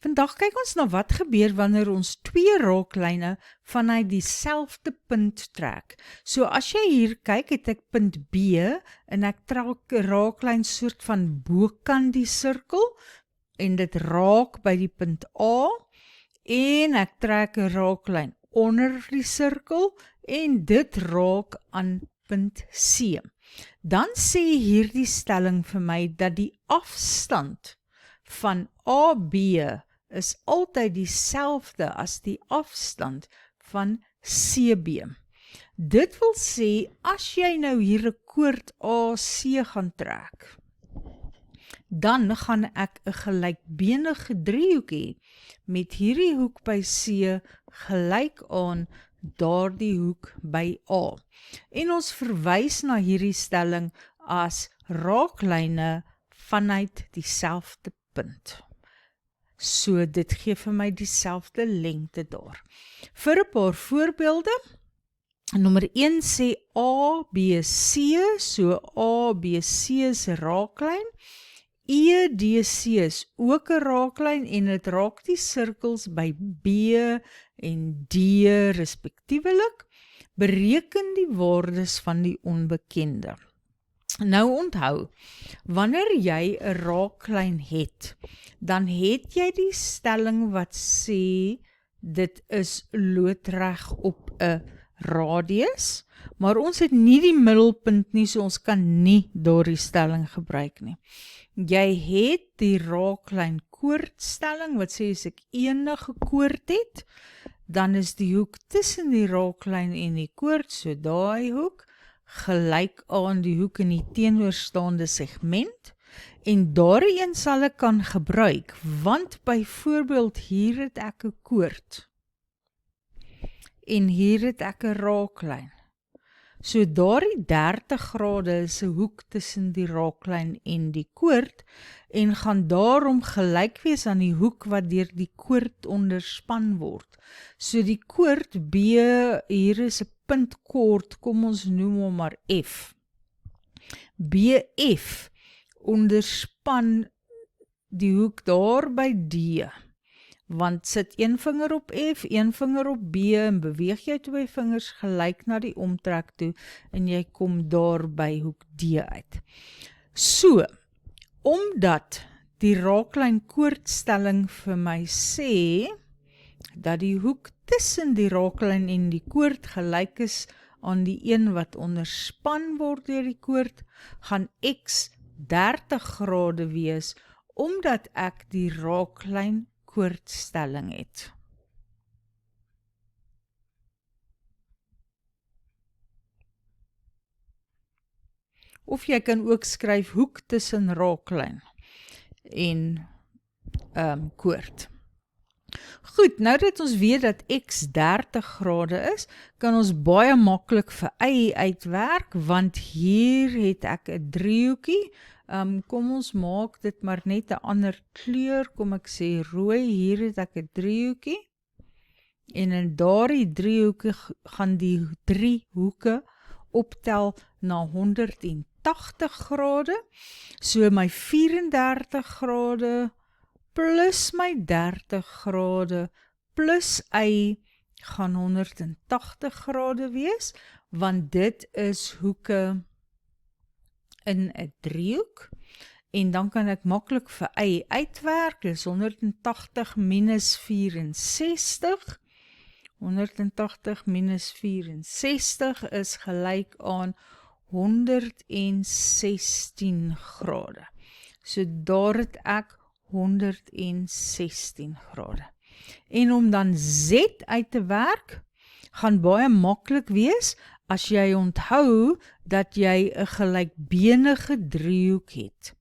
Vandag kyk ons na wat gebeur wanneer ons twee raaklyne vanuit dieselfde punt trek. So as jy hier kyk, het ek punt B en ek trek 'n raaklyn soort van bokant die sirkel en dit raak by die punt A en ek trek 'n raaklyn onder die sirkel en dit raak aan punt C. Dan sê hierdie stelling vir my dat die afstand van AB is altyd dieselfde as die afstand van CB. Dit wil sê, as jy nou hier 'n koord AC gaan trek, dan gaan ek 'n gelykbenige driehoek hê met hierdie hoek by C gelyk aan daardie hoek by A. En ons verwys na hierdie stelling as raaklyne vanuit dieselfde punt. So dit gee vir my dieselfde lengte daar. Vir 'n paar voorbeelde, nommer 1 sê ABC, so ABC is 'n raaklyn. EDC is ook 'n raaklyn en dit raak die sirkels by B en D respektiewelik. Bereken die waardes van die onbekende. Nou onthou, wanneer jy 'n raaklyn het, dan het jy die stelling wat sê dit is loodreg op 'n radius, maar ons het nie die middelpunt nie, so ons kan nie daardie stelling gebruik nie. Jy het die raaklyn koordstelling wat sê as ek enige koord het, dan is die hoek tussen die raaklyn en die koord, so daai hoek, gelyk aan die hoek in die teenoorstaande segment, en daardie een sal ek kan gebruik, want byvoorbeeld hier het ek 'n koord, en hier het ek 'n raaklyn. So daardie 30 grade is 'n hoek tussen die raaklyn en die koord, en gaan daarom gelyk wees aan die hoek wat deur die koord onderspan word. So die koord B, hier is 'n puntkord, kom ons noem hom maar F. BF onderspan die hoek daar by D, want sit een vinger op F, een vinger op B en beweeg jy twee vingers gelyk na die omtrek toe en jy kom daar by hoek D uit. So, omdat die raaklyn koordstelling vir my sê dat die hoek tussen die raaklyn en die koord gelyk is aan die een wat onderspan word deur die koord, gaan X 30 grade wees, omdat ek die raaklyn koordstelling het. Of jy kan ook skryf hoek tussen raaklyn en koord. Goed, nou dat ons weet dat X 30 grade is, kan ons baie maklik vir Y uitwerk, want hier het ek 'n driehoekie. Kom ons maak dit maar net 'n ander kleur, kom ek sê rooi, hier het ek 'n driehoekie. En in daardie driehoeke gaan die drie hoeke optel na 180 grade. So my 34 grade plus my 30 grade plus Y gaan 180 grade wees, want dit is hoeke in 'n driehoek, en dan kan ek maklik vir Y uitwerk, dis 180 minus 64, 180 minus 64 is gelyk aan 116 grade. So daar het ek 116 grade. En om dan Z uit te werk, gaan baie maklik wees, as jy onthou dat jy 'n gelykbenige driehoek het.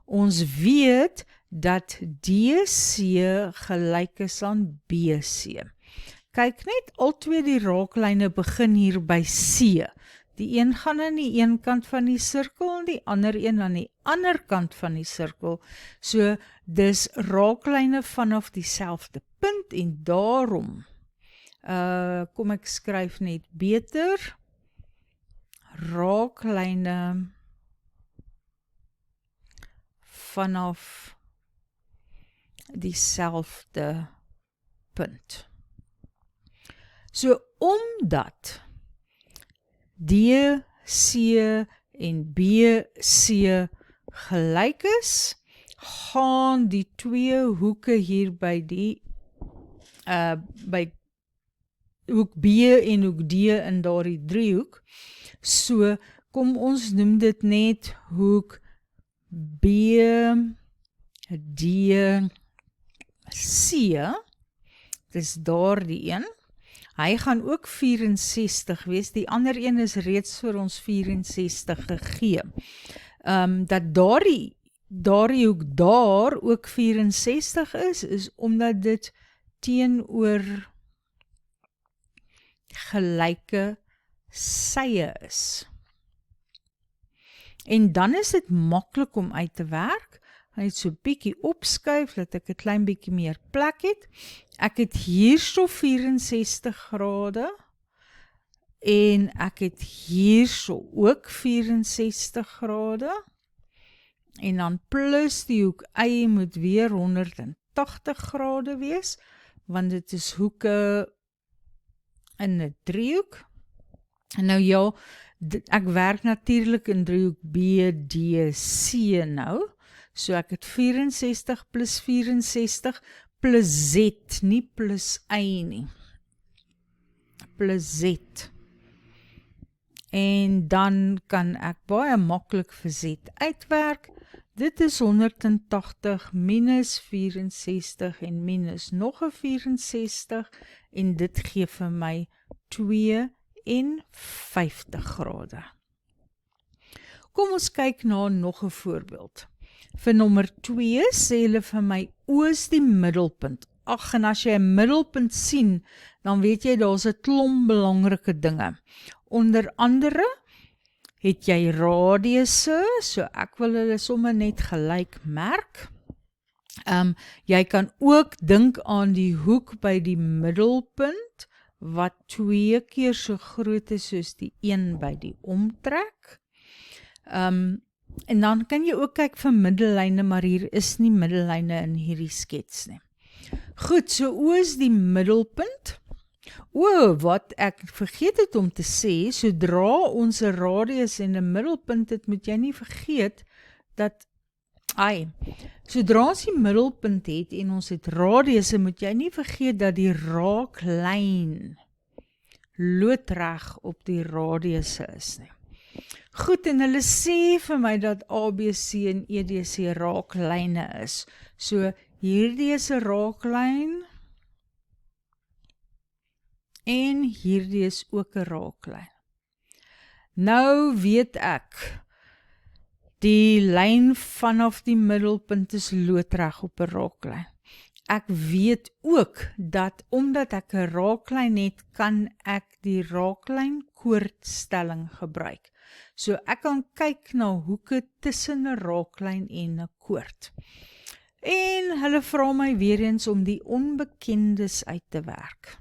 Ons weet dat DC gelyk is aan BC. Kyk net, albei die raaklyne begin hier by C. Die een gaan aan die een kant van die sirkel en die ander een aan die ander kant van die sirkel. So, dis raaklyne vanaf dieselfde punt en daarom, kom ek skryf net beter, raaklyne vanaf dieselfde punt. So omdat DC en BC gelyk is, gaan die twee hoeke hier by die by hoek B en hoek D in daardie driehoek. So kom ons noem dit net hoek BDC. Dis daardie een. Hy gaan ook 64 wees. Die ander een is reeds vir ons 64 gegee. Dat daardie hoek daar ook 64 is omdat dit teenoor gelyke sye is. En dan is dit maklik om uit te werk. Gaan net so bietjie opskuif, dat ek 'n klein bietjie meer plek het. Ek het hierso 64 grade en ek het hierso ook 64 grade. En dan plus die hoek Y moet weer 180 grade wees, want dit is hoeke in 'n driehoek. En nou ja, ek werk natuurlik in driehoek BDC nou. So ek het 64 plus 64 plus Z, nie plus Y nie. Plus Z. En dan kan ek baie maklik vir Z uitwerk. Dit is 180 minus 64 en minus nog 'n 64 en dit gee vir my 52 grade. Kom ons kyk na nog 'n voorbeeld. Vir nommer 2 sê hulle vir my, O is die middelpunt. Ag, en as jy 'n middelpunt sien, dan weet jy daar's 'n klomp belangrike dinge. Onder andere het jy radiusse, so ek wil hulle sommer net gelyk merk. Jy kan ook dink aan die hoek by die middelpunt, wat 2 keer so groot is soos die een by die omtrek. En dan kan jy ook kyk vir middellyne, maar hier is nie middellyne in hierdie skets nie. Goed, so O is die middelpunt. Wat ek vergeet het om te sê, sodra ons 'n radius en 'n middelpunt het, moet jy nie vergeet dat, sodra ons die middelpunt het en ons het radiusse, moet jy nie vergeet dat die raaklyn loodreg op die radiusse is nie. Goed, en hulle sê vir my dat ABC en EDC raaklyne is. So, hierdie is 'n raaklyn, en hierdie is ook 'n raaklyn. Nou weet ek, die lyn vanaf die middelpunt is loodreg op 'n raaklyn. Ek weet ook dat omdat ek 'n raaklyn het, kan ek die raaklyn-koordstelling gebruik. So ek kan kyk na hoeke tussen 'n raaklyn en 'n koord. En hulle vra my weer eens om die onbekendes uit te werk.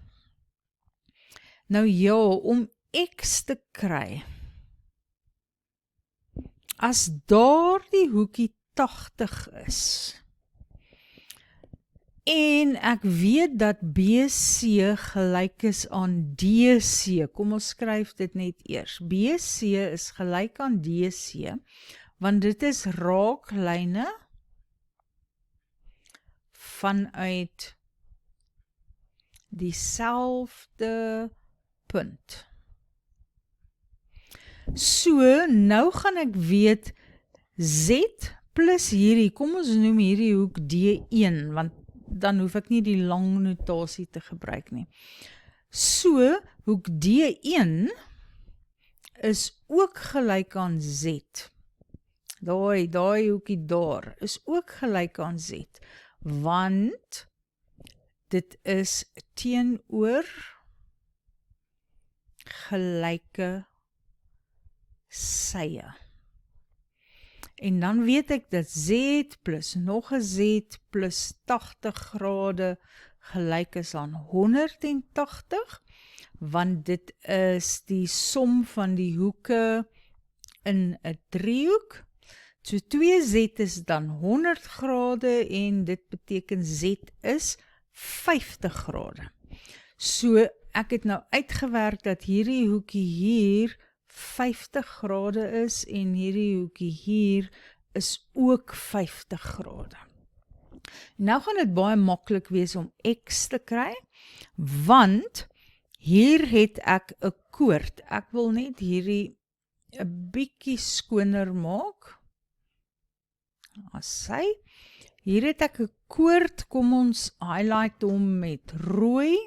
Nou ja, om X te kry, as daardie hoekie 80 is, en ek weet dat BC gelyk is aan DC, kom ons skryf dit net eers, BC is gelyk aan DC, want dit is raaklyne vanuit dieselfde punt. So, nou gaan ek weet Z plus hierdie, kom ons noem hierdie hoek D1, want dan hoef ek nie die lang notasie te gebruik nie. So, hoek D1 is ook gelyk aan Z. Daai hoekie daar is ook gelyk aan Z, want dit is teenoor gelyke sye. En dan weet ek dat Z plus nog 'n Z plus 80 grade gelyk is aan 180, want dit is die som van die hoeke in 'n driehoek. So 2Z is dan 100 grade en dit beteken Z is 50 grade. So ek het nou uitgewerk dat hierdie hoekie hier 50 grade is en hierdie hoekie hier is ook 50 grade. Nou gaan dit baie maklik wees om X te kry, want hier het ek 'n koord. Ek wil net hierdie 'n bietjie skoner maak. As hier het ek 'n koord, kom ons highlight hom met rooi,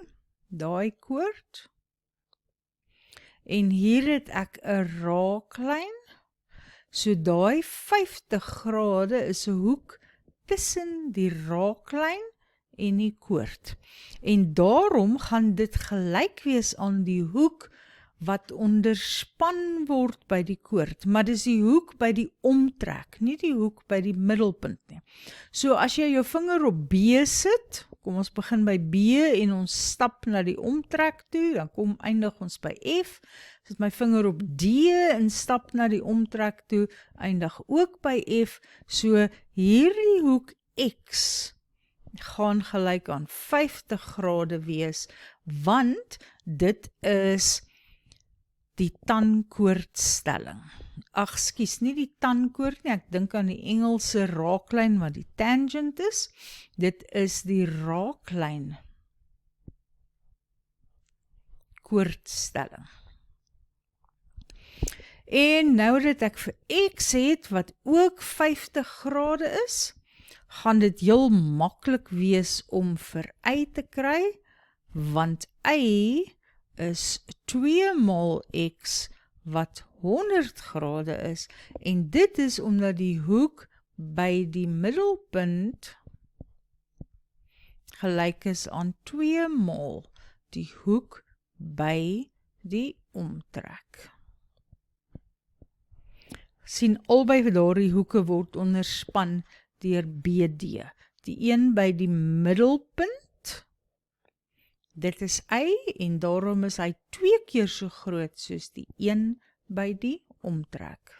daai koord. En hier het ek 'n raaklyn. So daai 50 grade is 'n hoek tussen die raaklyn en die koord. En daarom gaan dit gelyk wees aan die hoek wat onderspan word by die koord, maar dis die hoek by die omtrek, nie die hoek by die middelpunt nie. So as jy jou vinger op B sit, kom ons begin by B en ons stap na die omtrek toe, dan eindig ons by F. Sit my vinger op D en stap na die omtrek toe, eindig ook by F. So hierdie hoek X gaan gelyk aan 50 grade wees, want dit is die tankoordstelling. Ag, skus, nie die tankoord nie, ek dink aan die Engelse raaklyn wat die tangent is. Dit is die raaklyn koordstelling. En nou dat ek vir X het wat ook 50 grade is, gaan dit heel maklik wees om vir Y te kry, want Y is 2 maal X wat 100 grade is, en dit is omdat die hoek by die middelpunt gelyk is aan 2 maal die hoek by die omtrek. Sien, albei daardie hoeke word onderspan deur BD. Die een by die middelpunt, dit is Y, en daarom is hy 2 keer so groot soos die een by die omtrek.